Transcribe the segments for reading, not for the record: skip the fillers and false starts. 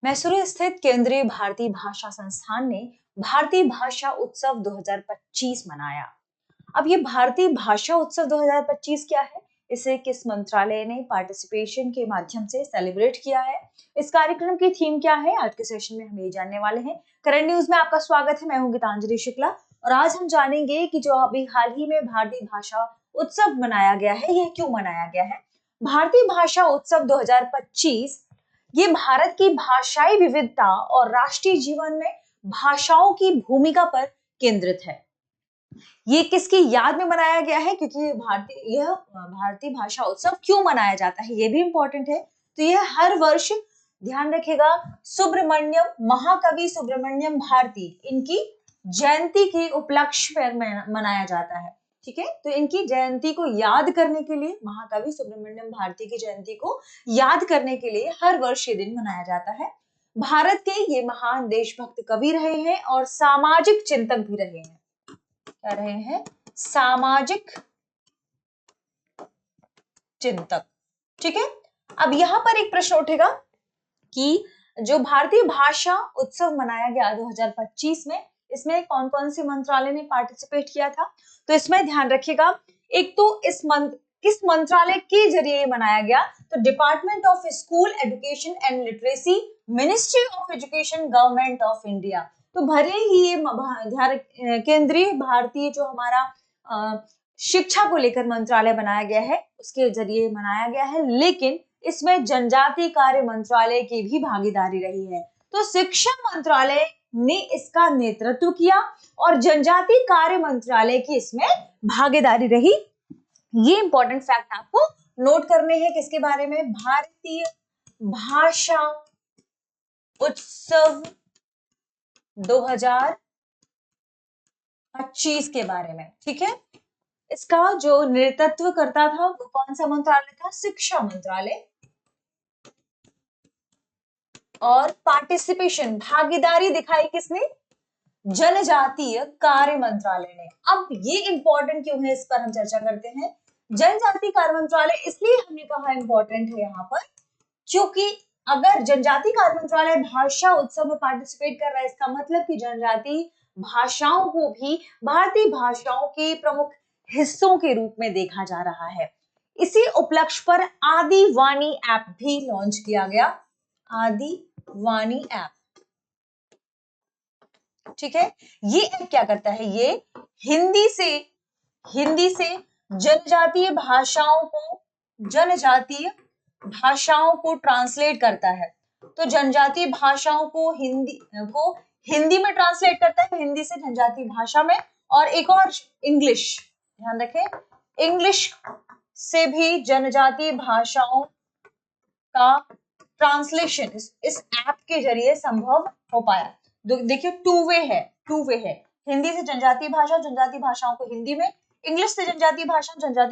मैसूरू स्थित केंद्रीय भारतीय भाषा संस्थान ने भारतीय भाषा उत्सव 2025 मनाया। अब ये भारतीय भाषा उत्सव 2025 क्या है? इसे किस मंत्रालय ने पार्टिसिपेशन के माध्यम से सेलिब्रेट किया है? इस कार्यक्रम की थीम क्या है? आज के सेशन में हम ये जानने वाले हैं। करंट न्यूज में आपका स्वागत है। मैं हूं गीतांजलि शुक्ला और आज हम जानेंगे कि जो अभी हाल ही में भारतीय भाषा उत्सव मनाया गया है, यह क्यों मनाया गया है। भारतीय भाषा उत्सव 2025 ये भारत की भाषाई विविधता और राष्ट्रीय जीवन में भाषाओं की भूमिका पर केंद्रित है। ये किसकी याद में मनाया गया है? क्योंकि यह भारतीय भाषा उत्सव क्यों मनाया जाता है, ये भी इंपॉर्टेंट है। तो यह हर वर्ष, ध्यान रखिएगा, महाकवि सुब्रमण्यम भारती, इनकी जयंती के उपलक्ष्य पर मनाया जाता है। ठीक है, तो इनकी जयंती को याद करने के लिए, महाकवि सुब्रमण्यम भारती की जयंती को याद करने के लिए हर वर्ष ये दिन मनाया जाता है। भारत के ये महान देशभक्त कवि रहे हैं और सामाजिक चिंतक भी रहे हैं। क्या रहे हैं? सामाजिक चिंतक। ठीक है, अब यहां पर एक प्रश्न उठेगा कि जो भारतीय भाषा उत्सव मनाया गया 2025 में, इसमें कौन कौन सी मंत्रालय ने पार्टिसिपेट किया था? तो इसमें ध्यान रखिएगा, एक तो किस मंत्रालय के जरिए मनाया गया? तो department of school education and literacy, ministry of education, government of India. तो भले ही ये केंद्रीय भारतीय जो हमारा शिक्षा को लेकर मंत्रालय बनाया गया है, उसके जरिए मनाया गया है, लेकिन इसमें जनजातीय कार्य मंत्रालय की भी भागीदारी रही है। तो शिक्षा मंत्रालय ने इसका नेतृत्व किया और जनजातीय कार्य मंत्रालय की इसमें भागीदारी रही। ये इंपॉर्टेंट फैक्ट आपको नोट करने हैं। किसके बारे में? भारतीय भाषा उत्सव 2025 के बारे में। ठीक है, इसका जो नेतृत्व करता था वो कौन सा मंत्रालय था? शिक्षा मंत्रालय। और पार्टिसिपेशन, भागीदारी दिखाई किसने? जनजातीय कार्य मंत्रालय ने। अब ये इंपॉर्टेंट क्यों है, इस पर हम चर्चा करते हैं। जनजातीय कार्य मंत्रालय इसलिए हमने कहा इंपॉर्टेंट है यहाँ पर, क्योंकि अगर जनजातीय कार्य मंत्रालय भाषा उत्सव में पार्टिसिपेट कर रहा है, इसका मतलब कि जनजातीय भाषाओं को भी भारतीय भाषाओं के प्रमुख हिस्सों के रूप में देखा जा रहा है। इसी उपलक्ष्य पर आदि वाणी ऐप भी लॉन्च किया गया। आदि वाणी ऐप। ठीक है, ये ऐप क्या करता है? ये हिंदी से जनजातीय भाषाओं को ट्रांसलेट करता है। तो जनजातीय भाषाओं को हिंदी में ट्रांसलेट करता है, हिंदी से जनजातीय भाषा में। और एक और इंग्लिश, ध्यान रखें, इंग्लिश से भी जनजातीय भाषाओं का ट्रांसलेशन इस ऐप के जरिए संभव हो पाया। देखिए, टू वे है। हिंदी से जनजातीय भाषाओं को हिंदी में, इंग्लिश से जनजातीय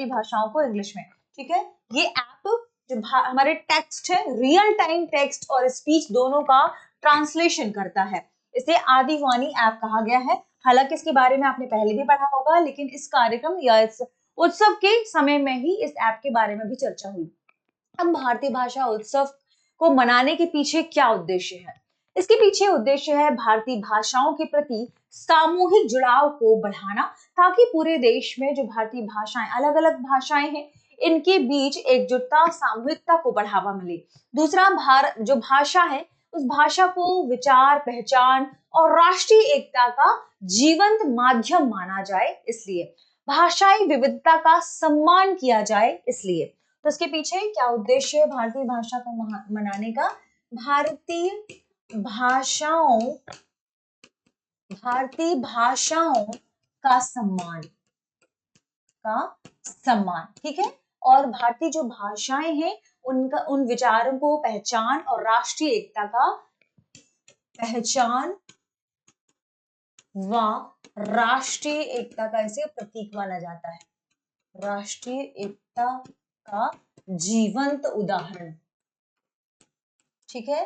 भाषाओं को इंग्लिश में। ठीक है, ये ऐप जो हमारे टेक्स्ट है, रियल टाइम टेक्स्ट और स्पीच दोनों का ट्रांसलेशन करता है। इसे आदिवाणी ऐप कहा गया है। हालांकि इसके बारे में आपने पहले भी पढ़ा होगा, लेकिन इस कार्यक्रम या इस उत्सव के समय में ही इस ऐप के बारे में भी चर्चा हुई। अब भारतीय भाषा उत्सव को मनाने के पीछे क्या उद्देश्य है? इसके पीछे उद्देश्य है भारतीय भाषाओं के प्रति सामूहिक जुड़ाव को बढ़ाना, ताकि पूरे देश में जो भारतीय भाषाएं, अलग अलग भाषाएं हैं, इनके बीच एकजुटता, सामूहिकता को बढ़ावा मिले। दूसरा, जो भाषा है, उस भाषा को विचार, पहचान और राष्ट्रीय एकता का जीवंत माध्यम माना जाए, इसलिए भाषाई विविधता का सम्मान किया जाए, इसलिए। तो इसके पीछे क्या उद्देश्य है भारतीय भाषा को मनाने का? भारतीय भाषाओं का सम्मान। ठीक है, और भारतीय जो भाषाएं हैं उन विचारों को पहचान और राष्ट्रीय एकता का इसे प्रतीक माना जाता है। राष्ट्रीय एकता का जीवंत उदाहरण। ठीक है,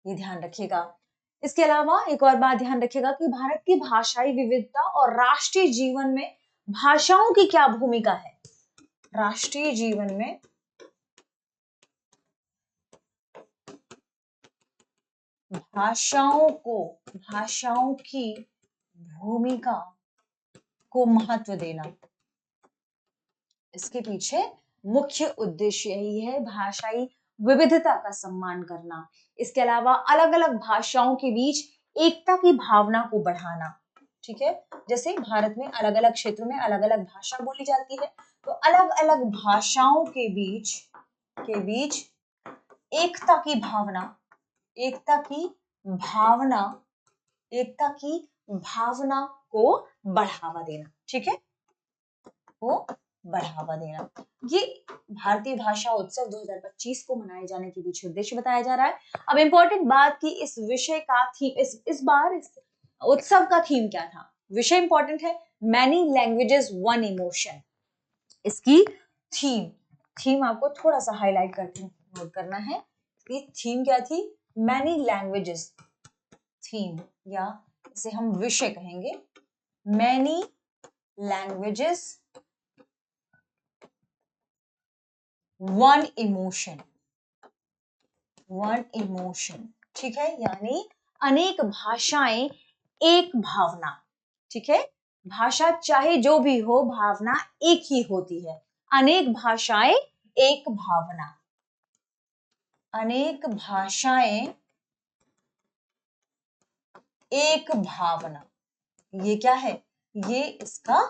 ये ध्यान रखिएगा। इसके अलावा एक और बात ध्यान रखिएगा कि भारत की भाषाई विविधता और राष्ट्रीय जीवन में भाषाओं की क्या भूमिका है। राष्ट्रीय जीवन में भाषाओं की भूमिका को महत्व देना। इसके पीछे मुख्य उद्देश्य यही है, भाषाई विविधता का सम्मान करना। इसके अलावा अलग अलग भाषाओं के बीच एकता की भावना को बढ़ाना। ठीक है, जैसे भारत में अलग अलग क्षेत्रों में अलग अलग भाषा बोली जाती है, तो अलग अलग भाषाओं के बीच एकता की भावना को बढ़ावा देना। ठीक है, को बढ़ावा देना। ये भारतीय भाषा उत्सव 2025 को मनाए जाने के पीछे उद्देश्य बताया जा रहा है। अब इंपॉर्टेंट बात की इस विषय का थीम, इस बार इस उत्सव का थीम क्या था? विषय इंपॉर्टेंट है, मैनी लैंग्वेजेस वन इमोशन। इसकी थीम आपको थोड़ा सा हाईलाइट करके नोट करना है। इसकी थीम क्या थी? मैनी लैंग्वेजेस थीम, या इसे हम विषय कहेंगे, मैनी लैंग्वेजेस वन इमोशन। ठीक है, यानी अनेक भाषाएं एक भावना। ठीक है, भाषा चाहे जो भी हो, भावना एक ही होती है। अनेक भाषाएं एक भावना, अनेक भाषाएं एक भावना, ये क्या है? ये इसका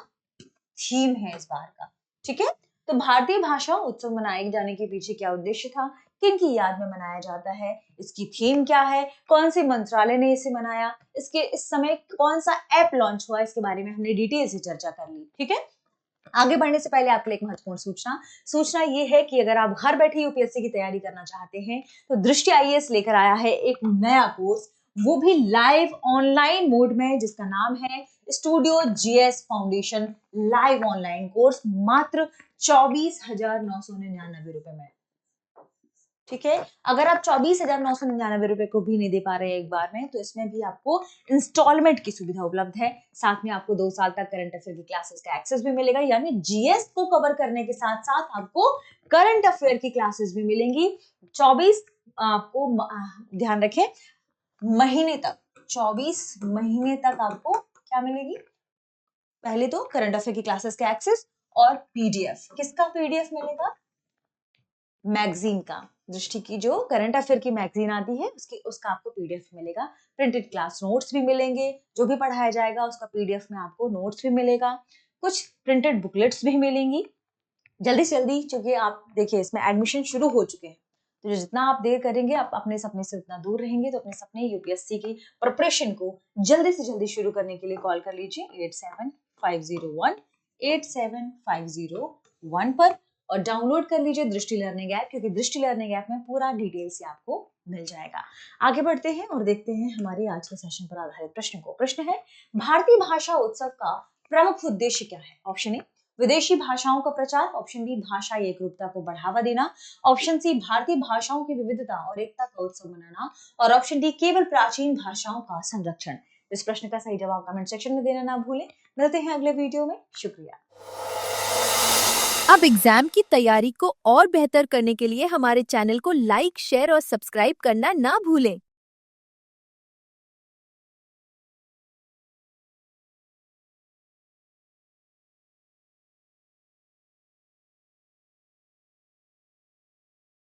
थीम है इस बार का। ठीक है, तो भारतीय भाषा उत्सव मनाए जाने के पीछे क्या उद्देश्य था, किनकी याद में मनाया जाता है, इसकी थीम क्या है, कौन सी मंत्रालय ने इसे मनाया, इसके इस समय कौन सा ऐप लॉन्च हुआ, इसके बारे में हमने डिटेल से चर्चा कर ली। ठीक है, आगे बढ़ने से पहले आपके लिए एक महत्वपूर्ण सूचना ये है कि अगर आप घर बैठे यूपीएससी की तैयारी करना चाहते हैं तो दृष्टि आईएएस लेकर आया है एक नया कोर्स, वो भी लाइव ऑनलाइन मोड में, जिसका नाम है studio GS foundation live online course, मात्र 24,999 रुपए में। ठीक है, अगर आप 24,999 रुपए को भी नहीं दे पा रहे हैं एक बार में, तो इसमें भी आपको इंस्टॉलमेंट की सुविधा उपलब्ध है। साथ में आपको 2 साल तक करंट अफेयर की क्लासेस का एक्सेस भी मिलेगा, यानी जीएस को कवर करने के साथ साथ आपको करंट अफेयर की क्लासेस भी मिलेंगी। 24 आपको ध्यान रखें, महीने तक, 24 महीने तक आपको क्या मिलेगी? पहले तो करंट अफेयर की क्लासेस का एक्सेस और पीडीएफ। किसका पीडीएफ मिलेगा? मैगजीन का, दृष्टि की जो करंट अफेयर की मैगजीन आती है उसका आपको पीडीएफ मिलेगा। प्रिंटेड क्लास नोट्स भी मिलेंगे, जो भी पढ़ाया जाएगा उसका पीडीएफ में आपको नोट्स भी मिलेगा, कुछ प्रिंटेड बुकलेट्स भी मिलेंगी। जल्दी से जल्दी, क्योंकि आप देखिए इसमें एडमिशन शुरू हो चुके हैं, तो जितना आप देर करेंगे आप अपने सपने से उतना दूर रहेंगे। तो अपने सपने यूपीएससी की प्रिपरेशन को जल्दी से जल्दी शुरू करने के लिए कॉल कर लीजिए 8750187501 पर, और डाउनलोड कर लीजिए दृष्टि लर्निंग ऐप, क्योंकि दृष्टि लर्निंग ऐप में पूरा डिटेल से आपको मिल जाएगा। आगे बढ़ते हैं और देखते हैं हमारे आज के सेशन पर आधारित प्रश्न को। प्रश्न है, भारतीय भाषा उत्सव का प्रमुख उद्देश्य क्या है? ऑप्शन ए, विदेशी भाषाओं का प्रचार, ऑप्शन बी, भाषा एकरूपता को बढ़ावा देना, ऑप्शन सी, भारतीय भाषाओं की विविधता और एकता का उत्सव मनाना, और ऑप्शन डी, केवल प्राचीन भाषाओं का संरक्षण। इस प्रश्न का सही जवाब कमेंट सेक्शन में देना ना भूलें। मिलते हैं अगले वीडियो में, शुक्रिया। अब एग्जाम की तैयारी को और बेहतर करने के लिए हमारे चैनल को लाइक, शेयर और सब्सक्राइब करना ना भूलें।